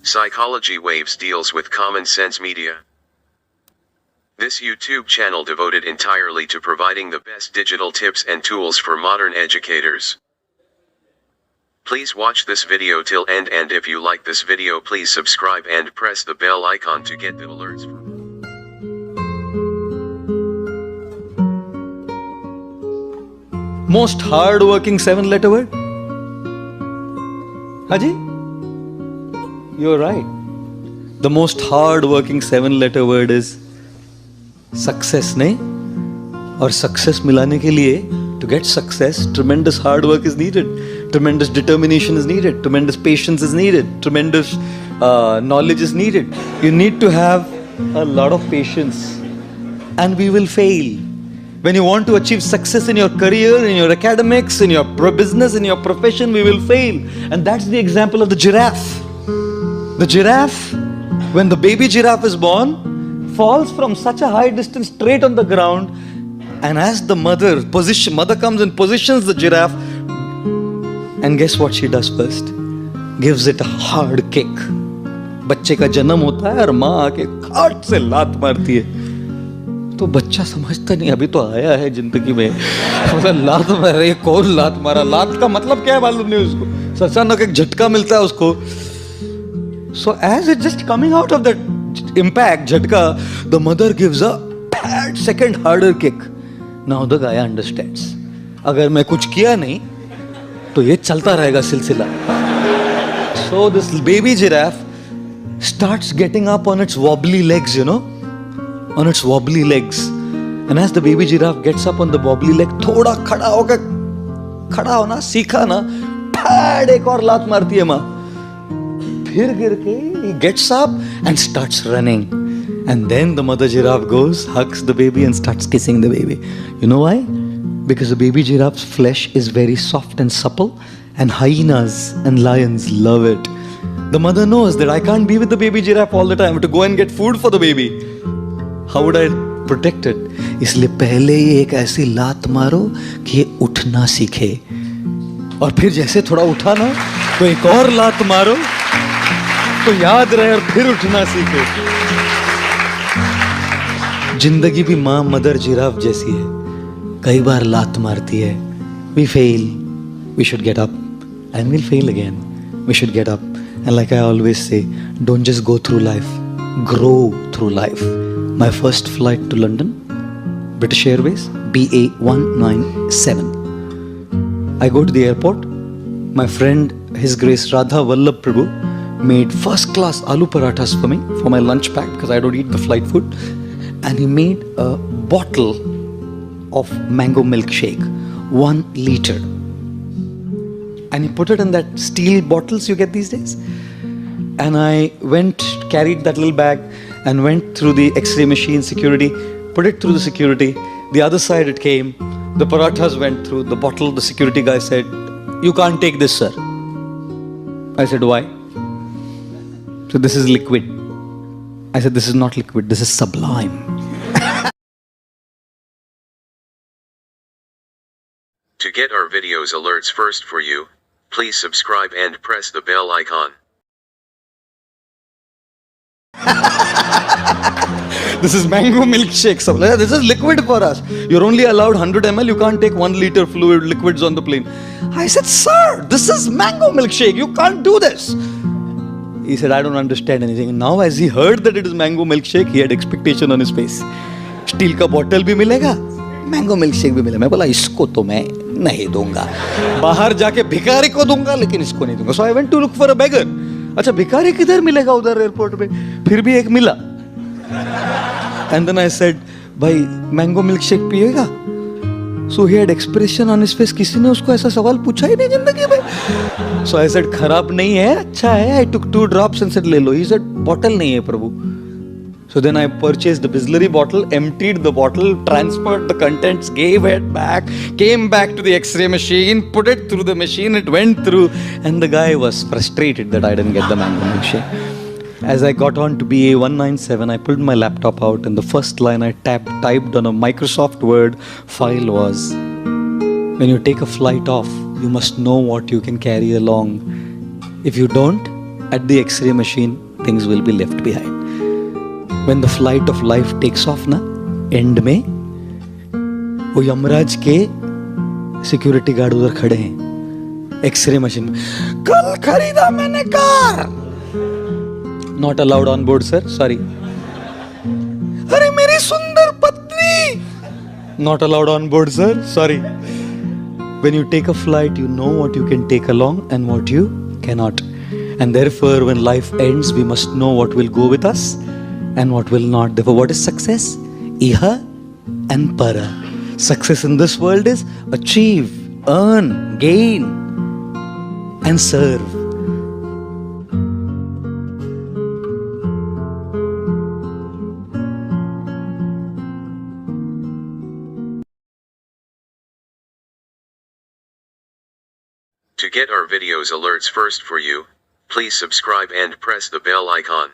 Psychology Waves deals with common sense media. This YouTube channel devoted entirely to providing the best digital tips and tools for modern educators. Please watch this video till end, and if you like this video, please subscribe and press the bell icon to get the alerts. Most hard-working 7-letter word? Haji? You're right. The most hard-working 7-letter word is success, नहीं? और success मिलाने के लिए, to get success, tremendous hard work is needed, tremendous determination is needed, tremendous patience is needed, tremendous knowledge is needed. You need to have a lot of patience, and we will fail. When you want to achieve success in your career, in your academics, in your business, in your profession, we will fail. And that's the example of the giraffe. The giraffe, when the baby giraffe is born, falls from such a high distance straight on the ground, and as the mother comes and positions the giraffe, and guess what she does first? Gives it a hard kick. बच्चे का जन्म होता है और माँ आके खाट से लात मारती है. तो बच्चा समझता नहीं, अभी तो आया है जिंदगी में, लात मारे, कौन लात मारा, लात का मतलब क्या है मालूम नहीं उसको. अचानक एक झटका मिलता है उसको. So as it's just coming out of that impact, jhatka, the mother gives a bad second harder kick. Now the guy understands. अगर मैं कुछ किया नहीं, तो ये चलता रहेगा सिलसिला. So this baby giraffe starts getting up on its wobbly legs, on its wobbly legs. And as the baby giraffe gets up on the wobbly leg, थोड़ा खड़ा होना सीखा ना, फैड एक और लात मारती है माँ. फिर गिर के he gets up and starts running, and then the mother giraffe goes, hugs the baby and starts kissing the baby. You know why? Because the baby giraffe's flesh is very soft and supple, and hyenas and lions love it. The mother knows that I can't be with the baby giraffe all the time. I have to go and get food for the baby. How would I protect it? इसलिए पहले ही एक ऐसी लात मारो कि ये उठना सीखे, और फिर जैसे थोड़ा उठा ना, तो एक और लात मारो तो याद रहे और फिर उठना सीखे. जिंदगी भी माँ मदर जिराफ जैसी है, कई बार लात मारती है. We fail, we should get up, and we'll fail again. We should get up, and like I always say, don't just go through life, grow through life. My first flight to London, British Airways, BA197. I go to the airport. My friend, His Grace Radha Vallabh Prabhu, made first class aloo parathas for me for my lunch pack, because I don't eat the flight food. And he made a bottle of mango milkshake, 1 liter. And he put it in that steel bottles you get these days. And I carried that little bag and went through the X-ray machine security, put it through the security. The other side it came, the parathas went through the bottle. The security guy said, "You can't take this, sir." I said, "Why?" So this is liquid. I said, "This is not liquid, this is sublime." To get our videos alerts first for you, please subscribe and press the bell icon. This is mango milkshake. This is liquid for us. You're only allowed 100 ml. You can't take 1 liter fluid liquids on the plane. I said, "Sir, this is mango milkshake. You can't do this." He said, "I don't understand anything." And now as he heard that it is mango milkshake, he had expectation on his face. Steel का bottle भी मिलेगा, mango milkshake भी मिलेगा. मैं बोला इसको तो मैं नहीं दूंगा, बाहर जाके भिखारी को दूंगा, लेकिन इसको नहीं दूंगा. So I went to look for a beggar. अच्छा भिखारी किधर मिलेगा उधर एयरपोर्ट पे? फिर भी एक मिला. And then I said, भाई mango milkshake पिएगा? So he had expression on his face. किसी ने उसको ऐसा सवाल पूछा ही नहीं जिंदगी में. So I said, खराब नहीं है, अच्छा है. I took 2 drops and said, ले लो. He said, bottle नहीं है प्रभु. So then I purchased the Bisleri bottle, emptied the bottle, transferred the contents, gave it back, came back to the X-ray machine, put it through the machine, it went through, and the guy was frustrated that I didn't get the mango milkshake. As I got on to BA197, I pulled my laptop out, and the first line I typed on a Microsoft Word file was, when you take a flight off, you must know what you can carry along. If you don't, at the X-ray machine, things will be left behind. When the flight of life takes off ना, end में वो यमराज के security guard उधर खड़े हैं x ray machine में. कल खरीदा मैंने car. Not allowed on board, sir. Sorry. अरे मेरी सुंदर पत्नी. Not allowed on board, sir. Sorry. When you take a flight, you know what you can take along and what you cannot. And therefore, when life ends, we must know what will go with us and what will not. Therefore, what is success? Iha and para. Success in this world is achieve, earn, gain, and serve. To get our videos alerts first for you, please subscribe and press the bell icon.